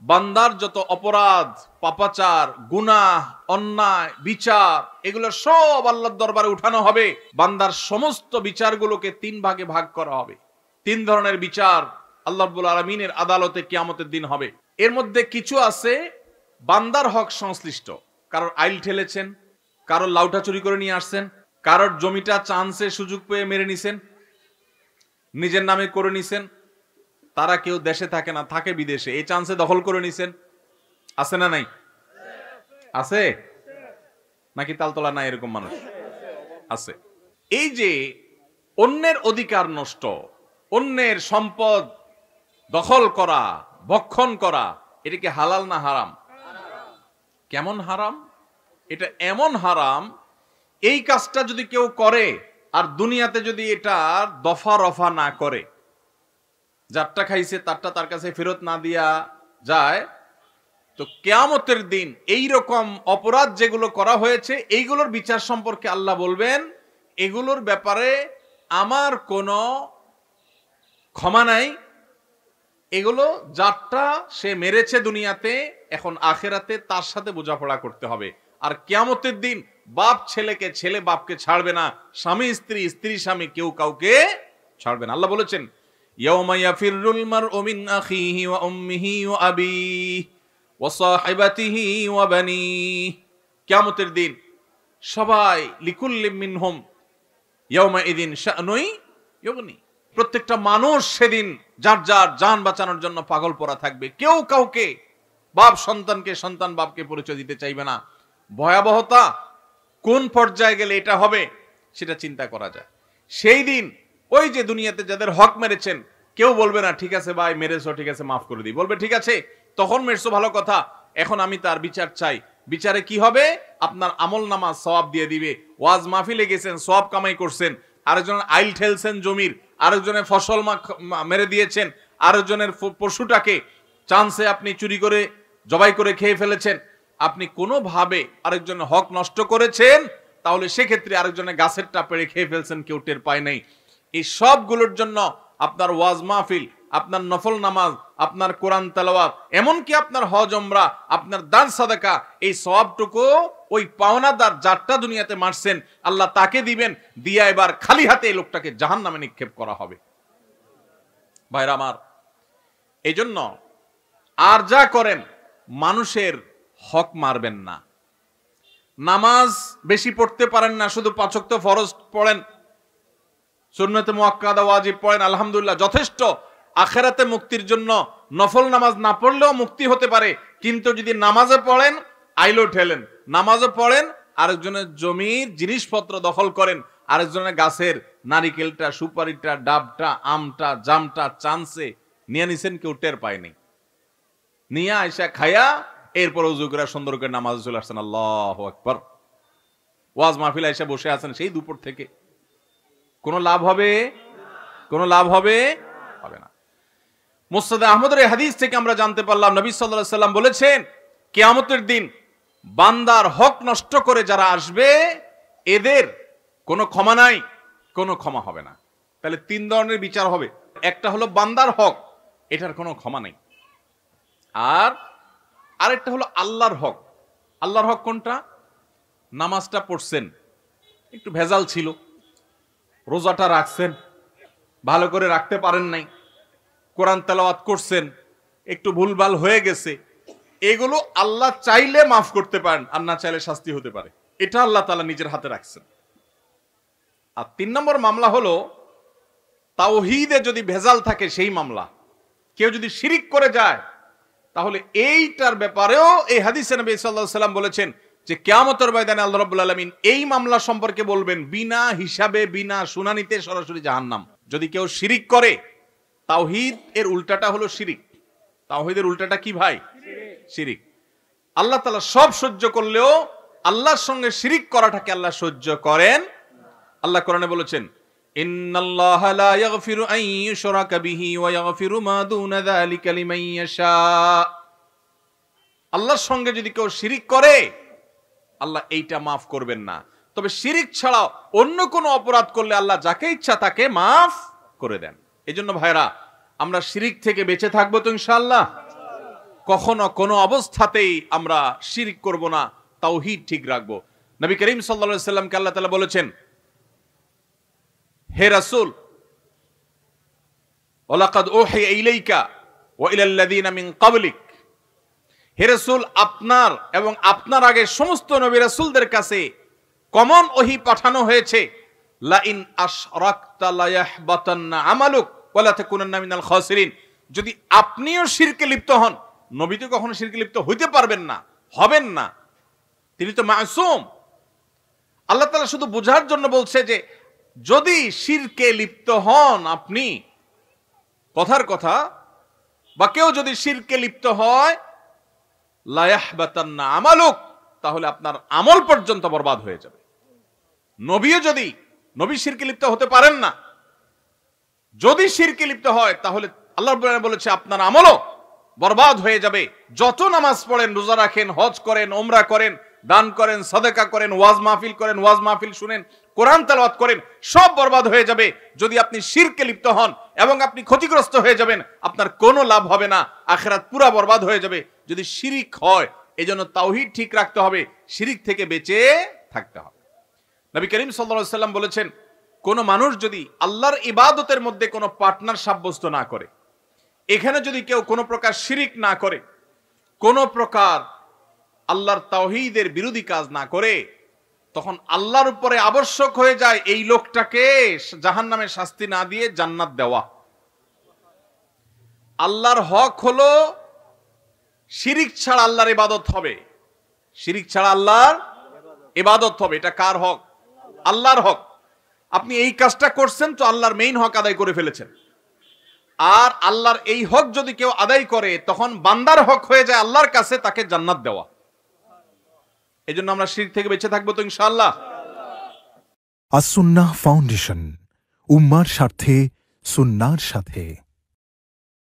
বান্দার যত অপরাধ, পাপাচার, গুনাহ, অন্যায়, বিচার, এগুলো সব আল্লাহর দরবারে উঠানো হবে। বান্দার সমস্ত বিচারগুলোকে 3 ভাগে ভাগ করা হবে। 3 ধরনের বিচার আল্লাহ রাব্বুল আলামিনের আদালতে কিয়ামতের দিন হবে। এর মধ্যে কিছু আছে বান্দার হক সংশ্লিষ্ট। কারোর আইল ঠেলেছেন, কারোর লাউটা চুরি করে নিয়ে আসছেন, কারোর জমিটা চান্সে সুযোগ পেয়ে মেরে নিছেন, নিজের নামে করে নিছেন। তারা কেউ দেশে থাকে না, থাকে বিদেশে, এই চান্সে দখল করে নিছেন। আছে না নাই? আছে নাকি তালতলা নাই? এরকম মানুষ আছে। এই যে অন্যের অধিকার নষ্ট, অন্যের সম্পদ দখল করা, ভক্ষণ করা, এটা কি হালাল না হারাম? কেমন হারাম? এটা এমন হারাম, এই কাজটা যদি কেউ করে আর দুনিয়াতে যদি এটা দফা রফা না করে, যারটা খাইছে তারটা তার কাছে ফেরত না দিয়া যায়, তো কিয়ামতের দিন এই রকম অপরাধ যেগুলো করা হয়েছে এইগুলোর বিচার সম্পর্কে আল্লাহ বলবেন, এগুলোর ব্যাপারে আমার কোনো ক্ষমা নাই। এগুলো যারটা সে মেরেছে দুনিয়াতে, এখন আখেরাতে তার সাথে বোঝাপড়া করতে হবে। আর কিয়ামতের দিন বাপ ছেলেকে, ছেলে বাপকে ছাড়বে না, স্বামী স্ত্রী, স্ত্রী স্বামী, কেউ কাউকে ছাড়বে না। আল্লাহ বলেছেন, ইয়াউমা ইয়াফিরুল মারউ মিন আখিহি ওয়া উম্মিহি ওয়া আবিহি ওয়া সাহিবাতিহি ওয়া বানিহি। কিয়ামতের দিন সবাই লিকুল্লি মিনহুম ইয়াউমা ইদিন শানুই ইউগনি। প্রত্যেকটা মানুষ সেদিন যার যার জান বাঁচানোর জন্য পাগল পড়া থাকবে। কেউ কাউকে, বাপ সন্তানকে, সন্তান বাপকে পরিচয় দিতে চাইবে না। ভয়াবহতা কোন পর্যায়ে গেলে এটা হবে সেটা চিন্তা করা যায়। সেই দিন ওই যে দুনিয়াতে যাদের হক মেরেছেন, কেউ বলবে না ঠিক আছে ভাই মেরেছো, ঠিক আছে মাফ করে দিই। বলবে ঠিক আছে তখন মেরেছো, ভালো কথা, এখন আমি তার বিচার চাই। বিচারে কি হবে? আপনার আমল নামা সওয়াব দিয়ে দিবে। ওয়াজ মাহফিলে গেছেন, সওয়াব কামাই করছেন, আরেকজন আইল ঠেলছেন জমির, আরেকজনের ফসল মেরে দিয়েছেন, আরেকজনের পশুটাকে চান্সে আপনি চুরি করে জবাই করে খেয়ে ফেলেছেন, আপনি কোনোভাবে আরেকজনের হক নষ্ট করেছেন, তাহলে সেক্ষেত্রে আরেকজনের গাছেরটা পেড়ে খেয়ে ফেলছেন, কেউ টের পায় নাই। এই সবগুলোর জন্য আপনার ওয়াজ মাহফিল, আপনার নফল নামাজ, আপনার কোরআন তেলাওয়াত, এমনকি আপনার হজ উমরা, আপনার দান সাদাকা, এই সওয়াবটুকু ওই পাওনাদার যারটা দুনিয়াতে মারছেন আল্লাহ তাকে দিবেন, দিয়া এবার খালি হাতে এই লোকটাকে জাহান্নামে নিক্ষেপ করা হবে। ভাইরা আমার, এই জন্য আর যা করেন মানুষের হক মারবেন না। নামাজ বেশি পড়তে পারেন না, শুধু 5 ওয়াক্ত ফরজ পড়েন, সুন্নতে মুআক্কাদা ওয়াজিব পড়েন, আলহামদুলিল্লাহ যথেষ্ট। আখিরাতে মুক্তির জন্য নফল নামাজ না পড়লেও মুক্তি হতে পারে। কিন্তু যদি নামাজে পড়েন, আইলো ঠেলেন, নামাজে পড়েন, আরেকজনের জমির জিনিসপত্র দখল করেন, আরেকজনের গাছের নারিকেলটা, সুপারিটা, ডাবটা, আমটা, জামটা চান্সে নিয়ে নিছেন, কেউ টের পায়নি, নিয়ে আয়সা খায়া এরপর ওযু করে সুন্দর করে নামাজে চলে আসছেন। আল্লাহু আকবার। ওয়াজ মাহফিল আয়সা বসে আছেন সেই দুপুর থেকে, কোনো লাভ হবে? কোনো লাভ হবে? হবে না। মুসনাদ আহমদের এই হাদিস থেকে আমরা জানতে পারলাম, নবী সাল্লাল্লাহু আলাইহি সাল্লাম বলেছেন, কিয়ামতের দিন বান্দার হক নষ্ট করে যারা আসবে এদের কোনো ক্ষমা নাই, কোনো ক্ষমা হবে না। তাহলে 3 ধরনের বিচার হবে। একটা হলো বান্দার হক, এটার কোনো ক্ষমা নেই। আর আরেকটা হলো আল্লাহর হক। আল্লাহর হক কোনটা? নামাজটা পড়ছেন, একটু ভেজাল ছিল, রোজাটা রাখছেন, ভালো করে রাখতে পারেন নাই, কোরআন তেলাওয়াত করছেন, একটু ভুলভাল হয়ে গেছে, এগুলো আল্লাহ চাইলে মাফ করতে পারেন, আর না চাইলে শাস্তি হতে পারে। এটা আল্লাহ তাআলা নিজের হাতে রাখছেন। আর 3 নম্বর মামলা হলো তাওহীদে যদি ভেজাল থাকে, সেই মামলা। কেউ যদি শিরিক করে যায়, তাহলে এইটার ব্যাপারেও এই হাদিসে নবী সাল্লাল্লাহু আলাইহি ওয়াসাল্লাম বলেছেন যে কিয়ামতের ময়দানে আল্লাহ রাব্বুল আলামিন এই মামলা সম্পর্কে বলবেন, বিনা হিসাবে, বিনা শুনানিতে সরাসরি জাহান্নাম। যদি কেউ শিরিক করে, তাওহীদ এর উল্টাটা হলো শিরিক। তাওহীদের উল্টাটা কি ভাই? শিরিক। আল্লাহ তাআলা সব সহ্য করলেও আল্লাহর সঙ্গে শিরিক করাটাকে আল্লাহ সহ্য করেন। আল্লাহ কোরআনে বলেছেন, ইন্নাল্লাহা লা ইয়াগফিরু আন ইউশরাকা বিহি ওয়া ইয়াগফিরু মা দুনা যালিকা লিমান ইয়াশা। আল্লাহর সঙ্গে যদি কেউ শিরিক করে, আল্লাহ এইটা মাফ করবেন না। তবে শিরিক ছাড়াও অন্য কোনো অপরাধ করলে আল্লাহ যাকে ইচ্ছা তাকে মাফ করে দেন। এই জন্য ভাইরা, আমরা শিরিক থেকে বেঁচে থাকবো তো ইনশাআল্লাহ? কখনো কোনো অবস্থাতেই আমরা শিরক করব না, তাওহীদ ঠিক রাখবো। নবী করিম সাল্লাল্লাহু আলাইহি সাল্লামকে আল্লাহ তাআলা বলেছেন, হে রাসূল, ওয়ালাকাদ উহিয়া ইলাইকা ওয়া ইলাল লাযিনা মিন ক্বাবলিক, হে রাসূল, আপনার এবং আপনার আগে সমস্ত নবী রাসূলদের কাছে কমন ওহী পাঠানো হয়েছে, লা ইন আশরাকতা লা ইয়াহবাতান্না আমালুক ওয়া লা তাকুনান্না মিনাল খাসিরিন। যদি আপনিও শিরকে লিপ্ত হন, নবী তো কখনো শিরকে লিপ্ত হইতে পারবেন না, হবেন না, তিনি তো মাসুম। আল্লাহ তাআলা শুধু বোঝার জন্য বলছে যে যদি শিরকে লিপ্ত হন আপনি, কথার কথা, বা কেউ যদি শিরকে লিপ্ত হয়, লা ইয়াহবাতান্না আমালুক, তাহলে আপনার আমল পর্যন্ত বরবাদ হয়ে যাবে। নবীও যদি নবী শিরকে লিপ্ত হতে পারেন না, যদি শিরকে লিপ্ত হয় তাহলে আল্লাহ রাব্বুল আলামিন বলেছে আপনার আমলও বরবাদ হয়ে যাবে। যত নামাজ পড়েন, রোজা রাখেন, হজ করেন, উমরা করেন, দান করেন, সাদাকা করেন, ওয়াজ মাহফিল করেন, ওয়াজ মাহফিল শুনেন, কোরআন তেলাওয়াত করেন, সব বরবাদ হয়ে যাবে যদি আপনি শিরকে লিপ্ত হন, এবং আপনি ক্ষতিগ্রস্ত হয়ে যাবেন, আপনার কোনো লাভ হবে না, আখিরাত পুরা বরবাদ হয়ে যাবে যদি শিরিক হয়। এজন্য তাওহীদ ঠিক রাখতে হবে, শিরিক থেকে বেঁচে থাকতে হবে। নবী করিম সাল্লাল্লাহু আলাইহি সাল্লাম বলেছেন, কোন মানুষ যদি আল্লাহর ইবাদতের মধ্যে কোনো পার্টনার সাব্যস্ত না করে, এখানে যদি কেউ কোনো প্রকার শিরিক না করে, কোনো প্রকার আল্লাহর তাওহীদের বিরোধী কাজ না করে, তখন আল্লাহর উপরে আবশ্যক হয়ে যায় এই লোকটাকে জাহান্নামের শাস্তি না দিয়ে জান্নাত দেওয়া। আল্লাহর হক হলো শিরিক ছাড়া আল্লাহর ইবাদত হবে, শিরিক ছাড়া আল্লাহর ইবাদত হবে। এটা কার হক? আল্লাহর হক। আপনি এই কাজটা করছেন তো আল্লাহর মেইন হক আদায় করে ফেলেছেন। আর আল্লাহর এই হক যদি কেউ আদায় করে, তখন বান্দার হক হয়ে যায় আল্লাহর কাছে তাকে জান্নাত দেওয়া। এজন্য আমরা শিরক থেকে বেঁচে থাকবো তো ইনশাআল্লাহ। আস-সুন্নাহ ফাউন্ডেশন, উম্মার স্বার্থে সুন্নাহর সাথে।